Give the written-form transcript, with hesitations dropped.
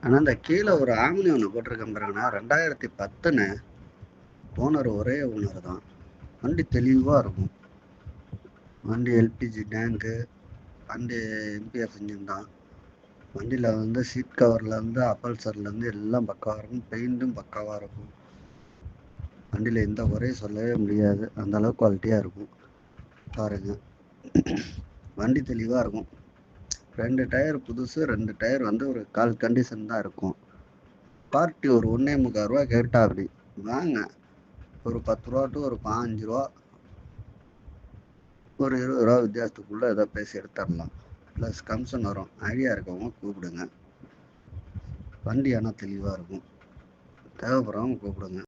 ஆனால் இந்த கீழே ஒரு ஆம்னி ஒன்று போட்டிருக்கேன் பாருங்கண்ணா, 2010ன்னு. ஓனர் ஒரே ஓனர் தான். வண்டி தெளிவாக இருக்கும். வண்டி எல்பிஜி டேங்கு, வண்டி எம்பிஎஃப் இன்ஜின் தான். வண்டியில் வந்து சீட் கவர்லேருந்து அப்பல்சர்லேருந்து எல்லாம் பக்காவாக இருக்கும். பெயிண்ட்டும் பக்காவாக இருக்கும். வண்டியில் எந்த குறையும் சொல்லவே முடியாது, அந்தளவுக்கு குவாலிட்டியாக இருக்கும். பாருங்கள், வண்டி தெளிவாக இருக்கும். 2 டயர் புதுசு, 2 டயர் வந்து ஒரு கால் கண்டிஷன் தான் இருக்கும். பார்ட்டி ஒரு 1.25 ரூபா கேட்டா, அப்படி வாங்க ஒரு 10 ரூபா டு ஒரு 15 ரூபா, ஒரு 20 ரூபா வித்தியாசத்துக்குள்ளே ஏதோ பேசி எடுத்துடலாம். ப்ளஸ் கமிஷன் வரும். ஐடியா இருக்கவங்க கூப்பிடுங்க. வண்டி ஆனால் தெளிவாக இருக்கும். தேவைப்படுறவங்க கூப்பிடுங்க.